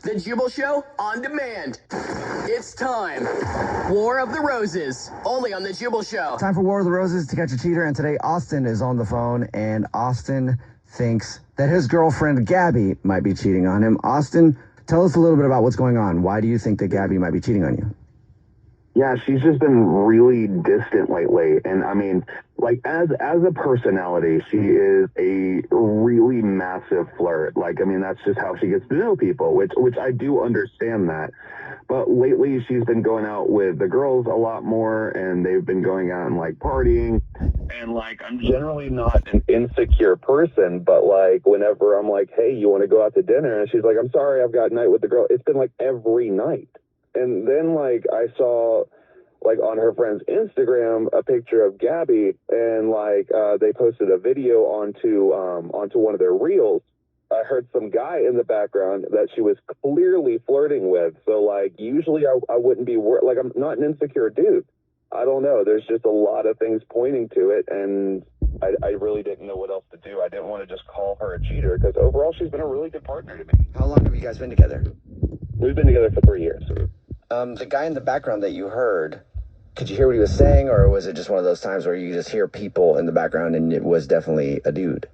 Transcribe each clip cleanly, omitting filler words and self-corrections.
The Jubal Show on demand. It's time. War of the Roses, only on The Jubal Show. Time for War of the Roses to catch a cheater, and today Austin is on the phone, and Austin thinks that his girlfriend Gabby might be cheating on him. Austin, tell us a little bit about what's going on. Why do you think that Gabby might be cheating on you? Yeah, she's just been really distant lately. And I mean, like as a personality, she is a really massive flirt. Like, I mean, that's just how she gets to know people, which I do understand that. But lately she's been going out with the girls a lot more, and they've been going out and like partying. And like, I'm generally not an insecure person, but like whenever I'm like, hey, you want to go out to dinner? And she's like, I'm sorry, I've got night with the girl. It's been like every night. And then, like, I saw, like, on her friend's Instagram, a picture of Gabby, and, like, they posted a video onto one of their reels. I heard some guy in the background that she was clearly flirting with. So, like, usually I wouldn't be like, I'm not an insecure dude. I don't know. There's just a lot of things pointing to it, and I really didn't know what else to do. I didn't want to just call her a cheater, because overall she's been a really good partner to me. How long have you guys been together? We've been together for 3 years. The guy in the background that you heard, could you hear what he was saying, or was it just one of those times where you just hear people in the background and it was definitely a dude?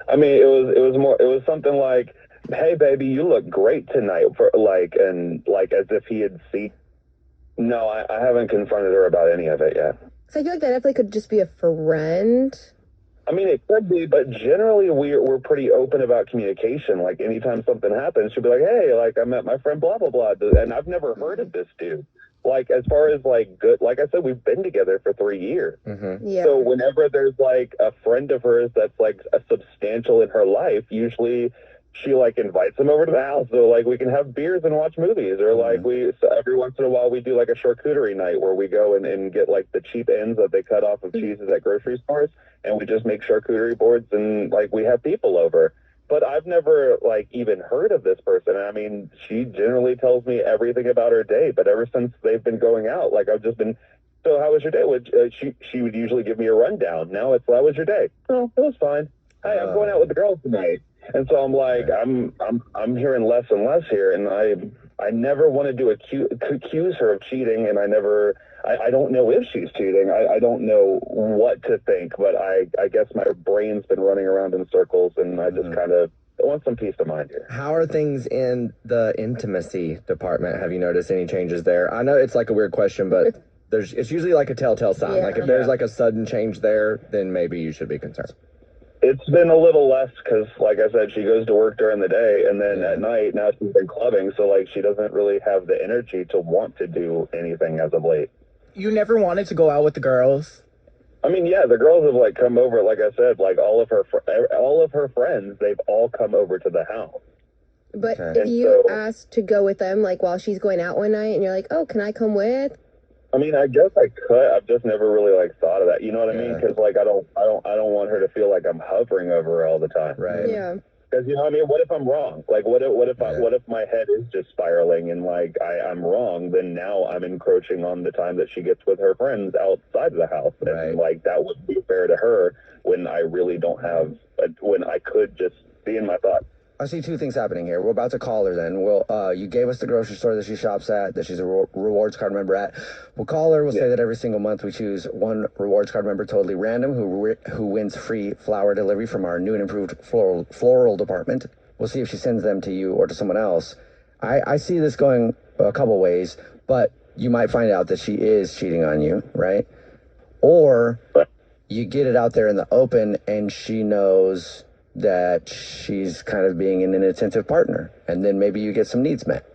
I mean, it was something like, "Hey, baby, you look great tonight," for like, and like as if he had seen. No, I haven't confronted her about any of it yet. So I feel like that definitely could just be a friend. I mean, it could be, but generally we're pretty open about communication. Like, anytime something happens, she'll be like, hey, like, I met my friend blah, blah, blah. And I've never heard of this dude. Like, as far as, like, good, like I said, we've been together for 3 years. Mm-hmm. Yeah. So whenever there's, like, a friend of hers that's, like, a substantial in her life, usually she, like, invites them over to the house. So, like, we can have beers and watch movies. Or, like, so every once in a while we do, like, a charcuterie night where we go and get, like, the cheap ends that they cut off of cheeses at grocery stores. And we just make charcuterie boards, and like we have people over. But I've never like even heard of this person. I mean, she generally tells me everything about her day. But ever since they've been going out, like I've just been, so how was your day? She would usually give me a rundown. Now it's, how was your day? Oh, it was fine. Hey, I'm going out with the girls tonight. And so I'm like, I'm hearing less and less here, and I never wanted to accuse her of cheating, and I don't know if she's cheating. I don't know what to think, but I guess my brain's been running around in circles, and I just kind of want some peace of mind here. How are things in the intimacy department? Have you noticed any changes there? I know it's like a weird question, but it's usually like a telltale sign. Yeah. Like if there's like a sudden change there, then maybe you should be concerned. It's been a little less because, like I said, she goes to work during the day, and then at night, now she's been clubbing, so like she doesn't really have the energy to want to do anything as of late. You never wanted to go out with the girls? I mean, yeah, the girls have like come over. Like I said, like all of her friends, they've all come over to the house. But if you asked to go with them, like while she's going out one night, and you're like, "Oh, can I come with?" I mean, I guess I could. I've just never really like thought of that. You know what I mean? Because like I don't want her to feel like I'm hovering over her all the time. Right. Yeah. Because you know what I mean? What if I'm wrong? Like what if my head is just spiraling and like I'm wrong? Then now I'm encroaching on the time that she gets with her friends outside of the house, and like that wouldn't be fair to her when I really don't have when I could just be in my thoughts. I see two things happening here. We're about to call her then. You gave us the grocery store that she shops at, that she's a rewards card member at. We'll call her. We'll say that every single month we choose one rewards card member totally random who wins free flower delivery from our new and improved floral department. We'll see if she sends them to you or to someone else. I see this going a couple ways, but you might find out that she is cheating on you, right? Or you get it out there in the open and she knows that she's kind of being an inattentive partner, and then maybe you get some needs met.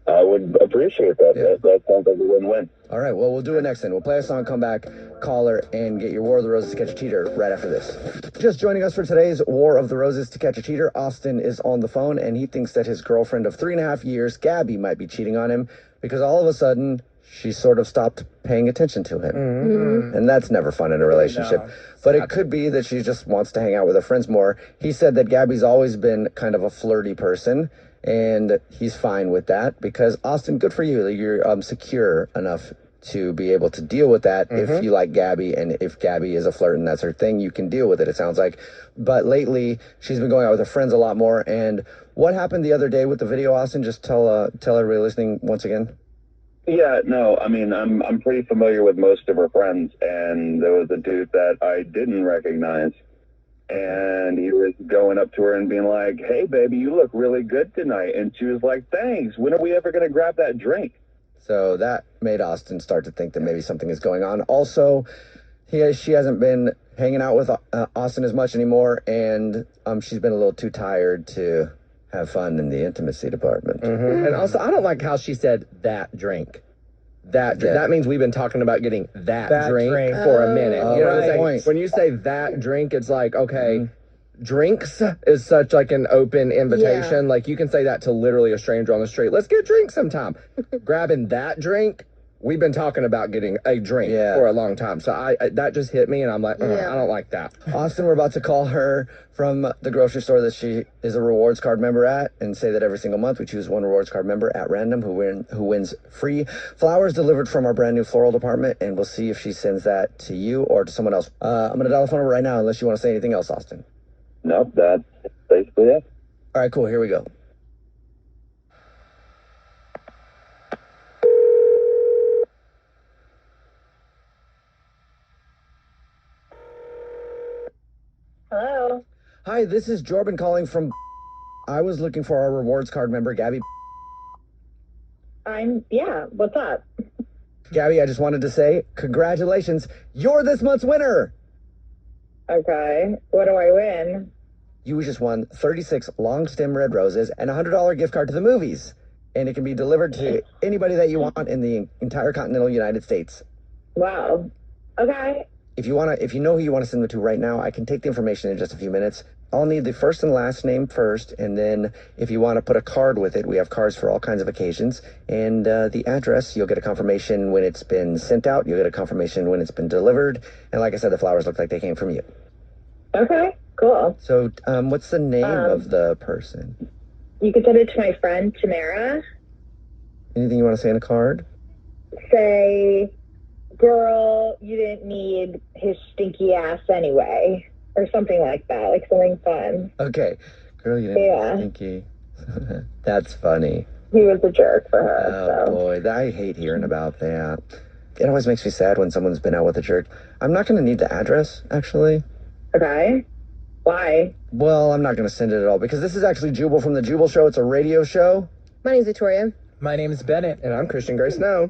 I would appreciate that. Yeah. That sounds like a win-win. All right, well, we'll do it next then. We'll play a song, come back, call her, and get your War of the Roses to Catch a Cheater right after this. Just joining us for today's War of the Roses to Catch a Cheater, Austin is on the phone, and he thinks that his girlfriend of 3.5 years, Gabby, might be cheating on him because all of a sudden she sort of stopped paying attention to him. Mm-hmm. And that's never fun in a relationship. No, but it could be that she just wants to hang out with her friends more. He said that Gabby's always been kind of a flirty person, and he's fine with that because, Austin, good for you that you're secure enough to be able to deal with that. If you like Gabby, and if Gabby is a flirt and that's her thing, you can deal with it, it sounds like. But lately, she's been going out with her friends a lot more. And what happened the other day with the video, Austin? Just tell everybody listening once again. Yeah, no, I mean, I'm pretty familiar with most of her friends, and there was a dude that I didn't recognize, and he was going up to her and being like, "Hey, baby, you look really good tonight." And she was like, "Thanks. When are we ever going to grab that drink?" So that made Austin start to think that maybe something is going on. Also, she hasn't been hanging out with Austin as much anymore, and she's been a little too tired to have fun in the intimacy department. And also, I don't like how she said that drink. That means we've been talking about getting that drink for a minute. You know what I'm saying? When you say that drink, it's like, okay, drinks is such like an open invitation. Yeah. Like you can say that to literally a stranger on the street. Let's get drinks sometime. Grabbing that drink, we've been talking about getting a drink for a long time. So I that just hit me, and I'm like, I don't like that. Austin, we're about to call her from the grocery store that she is a rewards card member at, and say that every single month we choose one rewards card member at random who wins free flowers delivered from our brand new floral department, and we'll see if she sends that to you or to someone else. I'm going to dial the phone number right now, unless you want to say anything else, Austin. Nope, that's basically it. All right, cool. Here we go. Hello. Hi, this is Jordan calling from... I was looking for our rewards card member, Gabby. What's up? Gabby, I just wanted to say, congratulations. You're this month's winner. Okay. What do I win? You just won 36 long stem red roses and a $100 gift card to the movies. And it can be delivered to anybody that you want in the entire continental United States. Wow. Okay. If you know who you want to send it to right now, I can take the information in just a few minutes. I'll need the first and last name first, and then if you want to put a card with it, we have cards for all kinds of occasions. And the address, you'll get a confirmation when it's been sent out. You'll get a confirmation when it's been delivered. And like I said, the flowers look like they came from you. Okay, cool. So what's the name of the person? You could send it to my friend, Tamara. Anything you want to say in a card? Say, girl, you didn't need his stinky ass anyway. Or something like that, like something fun. Okay. Girl, you didn't think That's funny. He was a jerk for her. Oh, boy. I hate hearing about that. It always makes me sad when someone's been out with a jerk. I'm not going to need the address, actually. Okay. Why? Well, I'm not going to send it at all, because this is actually Jubal from the Jubal Show. It's a radio show. My name's Victoria. My name is Bennett. And I'm Christian Gray Snow.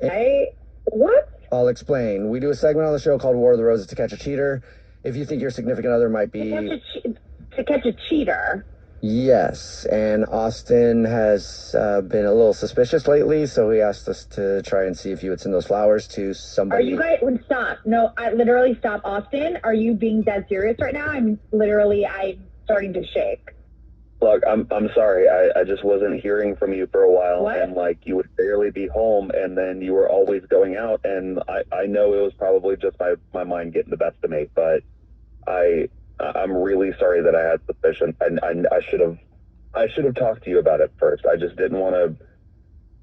What? I'll explain. We do a segment on the show called War of the Roses to catch a cheater. If you think your significant other might be... To catch a cheater? Yes, and Austin has been a little suspicious lately, so he asked us to try and see if you would send those flowers to somebody. Are you guys... Stop. No, I literally stop. Austin, are you being dead serious right now? I'm starting to shake. Look, I'm sorry. I just wasn't hearing from you for a while. What? And like you would barely be home, and then you were always going out, and I know it was probably just my mind getting the best of me, but I'm really sorry that I had suspicion, and I should have talked to you about it first. I just didn't want to.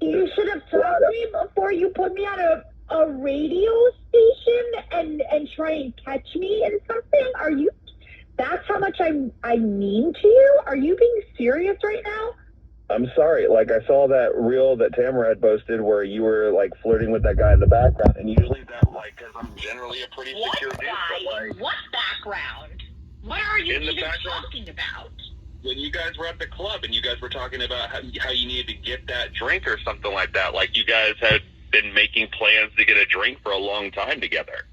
You should have told me before you put me on a radio station and try and catch me in something. Are you? That's how much I mean to you? Are you being serious right now? I'm sorry. Like, I saw that reel that Tamara had posted where you were, like, flirting with that guy in the background, and usually that, like, because I'm generally a pretty secure dude. What guy? What background? What are you even talking about? When you guys were at the club and you guys were talking about how you needed to get that drink or something like that, like you guys had been making plans to get a drink for a long time together.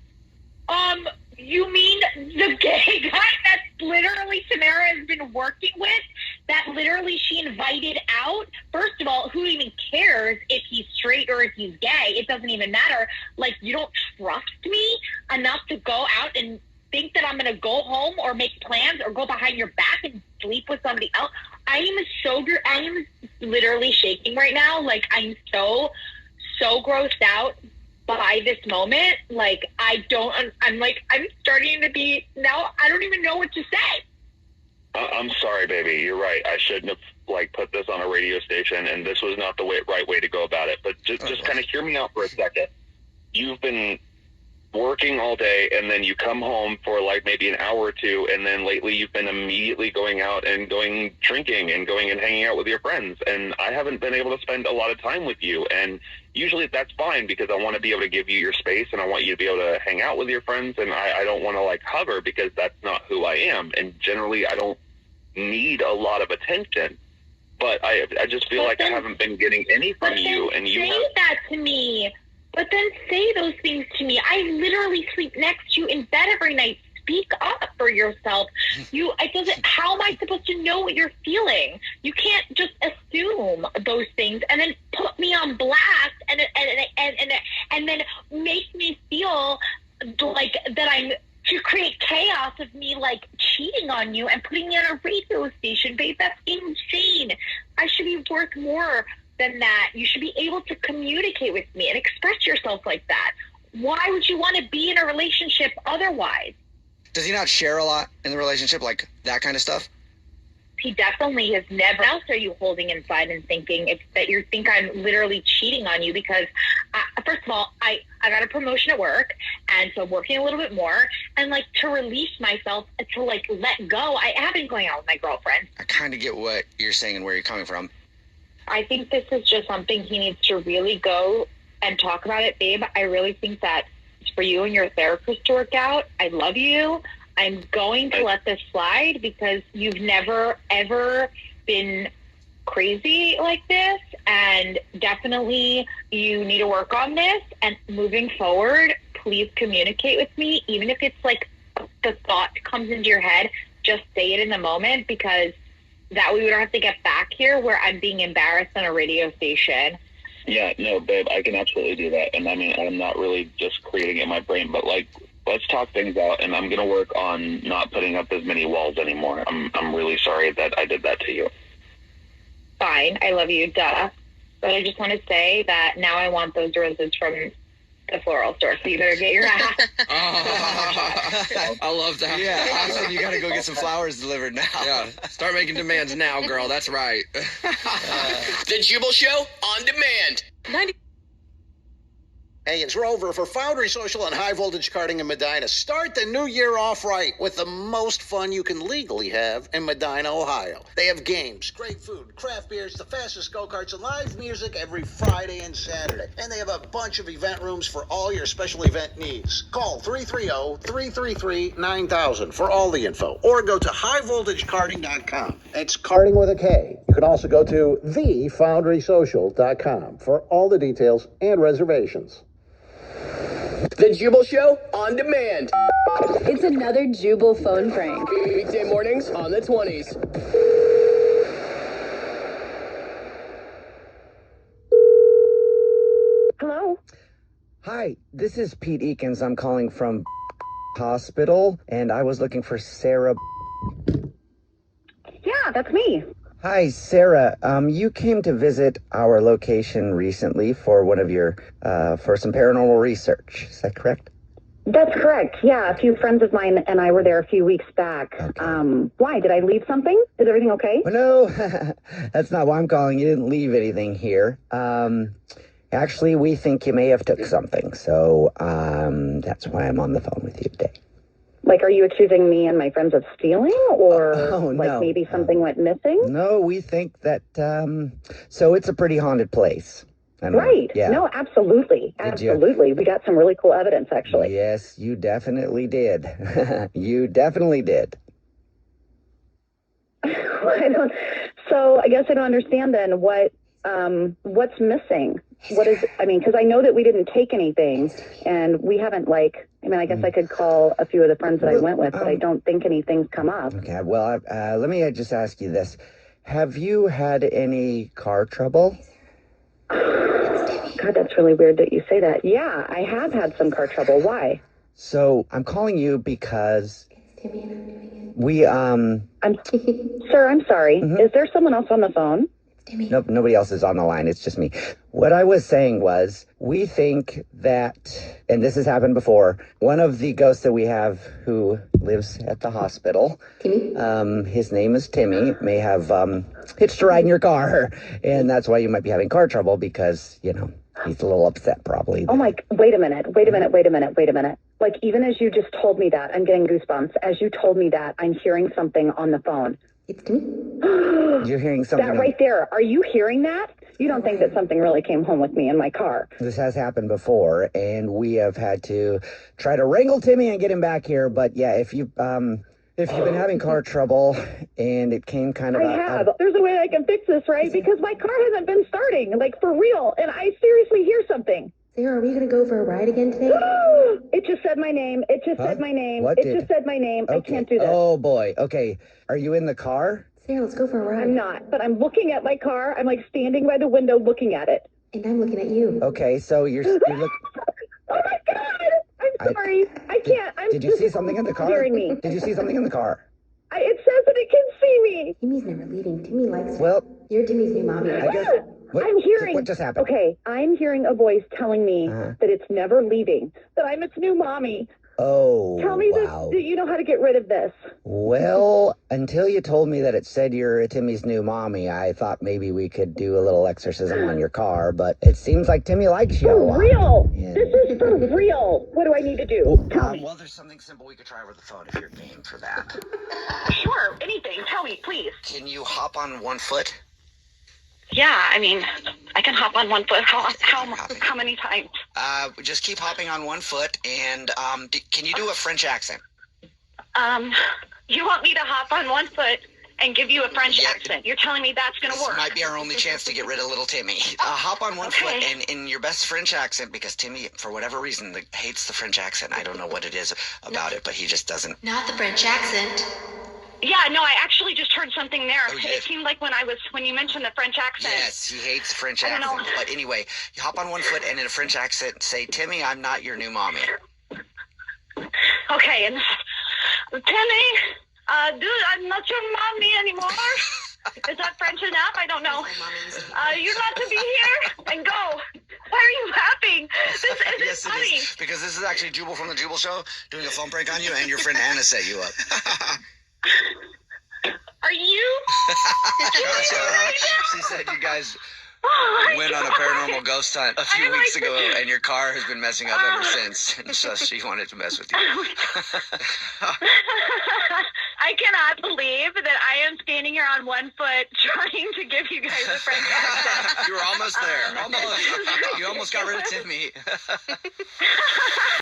You mean the gay guy that literally Tamara has been working with, that literally she invited out? First of all, who even cares if he's straight or if he's gay? It doesn't even matter. Like, you don't trust me enough to go out and think that I'm going to go home or make plans or go behind your back and sleep with somebody else. I am literally shaking right now. Like, I'm so grossed out by this moment. Like, I'm starting to be, now I don't even know what to say. I'm sorry, baby. You're right. I shouldn't have, like, put this on a radio station, and this was not the right way to go about it. But just kind of hear me out for a second. you've been working all day, and then you come home for like maybe an hour or two, and then lately you've been immediately going out and going drinking and going and hanging out with your friends, and I haven't been able to spend a lot of time with you. And usually that's fine because I want to be able to give you your space, and I want you to be able to hang out with your friends, and I don't want to like hover because that's not who I am, and generally I don't need a lot of attention, but I just feel like I haven't been getting any from you, and you say that to me. But then say those things to me. I literally sleep next to you in bed every night. Speak up for yourself. How am I supposed to know what you're feeling? You can't just assume those things and then put me on blast and then make me feel like that I'm to create chaos of me like cheating on you and putting me on a radio station. Babe, that's insane. I should be worth more than that. You should be able to communicate with me and express yourself like that. Why would you want to be in a relationship otherwise? Does he not share a lot in the relationship, like that kind of stuff? He definitely has never. What else are you holding inside and thinking that you think I'm literally cheating on you? Because first of all, I got a promotion at work, and so I'm working a little bit more, and like to release myself, to like let go. I have been going out with my girlfriend. I kind of get what you're saying and where you're coming from. I think this is just something he needs to really go and talk about it, babe. I really think that it's for you and your therapist to work out. I love you. I'm going to let this slide because you've never, ever been crazy like this. And definitely you need to work on this. And moving forward, please communicate with me. Even if it's like the thought comes into your head, just say it in the moment, because that way we don't have to get back here where I'm being embarrassed on a radio station. Yeah, no, babe, I can absolutely do that. And I mean, I'm not really just creating it in my brain, but like, let's talk things out, and I'm going to work on not putting up as many walls anymore. I'm really sorry that I did that to you. Fine. I love you. Duh. But I just want to say that now I want those roses from the floral store, so you better get your ass. I love that. Yeah, Austin, you got to go get some flowers delivered now. Yeah, start making demands now, girl. That's right. The Jubal Show on demand. Hey, it's Rover for Foundry Social and High Voltage Karting in Medina. Start the new year off right with the most fun you can legally have in Medina, Ohio. They have games, great food, craft beers, the fastest go-karts, and live music every Friday and Saturday. And they have a bunch of event rooms for all your special event needs. Call 330-333-9000 for all the info, or go to highvoltagekarting.com. It's karting with a K. You can also go to thefoundrysocial.com for all the details and reservations. The Jubal Show on demand. It's another Jubal phone prank. Weekday mornings on the 20s. Hello? Hi, this is Pete Eakins. I'm calling from hospital, and I was looking for Sarah. Yeah, that's me. Hi, Sarah. You came to visit our location recently for one of your, for some paranormal research. Is that correct? That's correct. Yeah, a few friends of mine and I were there a few weeks back. Okay. Why? Did I leave something? Is everything okay? Well, no, that's not why I'm calling. You didn't leave anything here. Actually, we think you may have took something, so that's why I'm on the phone with you today. Like, are you accusing me and my friends of stealing, or like no. maybe something went missing? No, we think that, so it's a pretty haunted place. Right. Yeah. No, absolutely. Absolutely. We got some really cool evidence, actually. Yes, you definitely did. You definitely did. So I guess I don't understand then what's missing. Because I know that we didn't take anything, and we haven't I guess I could call a few of the friends that I went with, but I don't think anything's come up. Okay, well, let me just ask you this. Have you had any car trouble? God, that's really weird that you say that. Yeah, I have had some car trouble. Why? So I'm calling you because we, Sir, I'm sorry. Mm-hmm. Is there someone else on the phone? Nope, nobody else is on the line. It's just me. What I was saying was, we think that, and this has happened before, one of the ghosts that we have who lives at the hospital, Timmy? His name is Timmy, may have hitched a ride in your car, and that's why you might be having car trouble because, He's a little upset, probably. Oh my, wait a minute. Like, even as you just told me that, I'm getting goosebumps. As you told me that, I'm hearing something on the phone. It's me. You're hearing something. That right there. Are you hearing that? You don't think that something really came home with me in my car? This has happened before, and we have had to try to wrangle Timmy and get him back here. But yeah, if you've been having car trouble and it came kind of I have. There's a way I can fix this, right? Because my car hasn't been starting, like, for real, and I seriously hear something. Sarah, are we going to go for a ride again today? It just said my name. It just said my name. What it did- just said my name. Okay. I can't do this. Oh boy. Okay. Are you in the car? Sarah, let's go for a ride. I'm not, but I'm looking at my car. I'm, like, standing by the window looking at it. And I'm looking at you. Okay, so you're look. Oh my God! I'm sorry. I can't. Did you see something in the car? Scaring me. Did you see something in the car? It says that it can see me. Timmy's never leaving. Timmy likes her. Well, You're Timmy's new mommy. I guess. I'm hearing. What just happened? Okay, I'm hearing a voice telling me that it's never leaving. That I'm its new mommy. Oh, Tell me wow. that you know how to get rid of this. Well, until you told me that it said you're Timmy's new mommy, I thought maybe we could do a little exorcism on your car, but it seems like Timmy likes you a For lot. real. Yeah. This is for real. What do I need to do? Tell me. Well, there's something simple we could try over the phone if you're game for that. Sure, anything. Tell me, please. Can you hop on one foot? Yeah, I mean, I can hop on one foot. How many times? Just keep hopping on one foot, and can you do a French accent? You want me to hop on one foot and give you a French accent? You're telling me that's going to work? This might be our only chance to get rid of little Timmy. Hop on one foot and in your best French accent, because Timmy, for whatever reason, hates the French accent. I don't know what it is about it, but he just doesn't. Not the French accent. Yeah, no, I actually just heard something there. Oh, yeah. It seemed like when you mentioned the French accent. Yes, he hates French I don't accent. know. But anyway, you hop on one foot and in a French accent say, Timmy, I'm not your new mommy. Okay, and Timmy, dude, I'm not your mommy anymore. Is that French enough? I don't know. You're not to be here. And go. Why are you laughing? This isn't Yes, funny. it is. Because this is actually Jubal from the Jubal Show doing a phone prank on you, and your friend Anna set you up. Are you? She said you guys Oh my went on a God. paranormal ghost hunt a few weeks ago, and your car has been messing up ever since. And so she wanted to mess with you. I cannot believe that I am standing here on one foot trying to give you guys a French accent. You were almost there. Almost. You almost got rid of Timmy.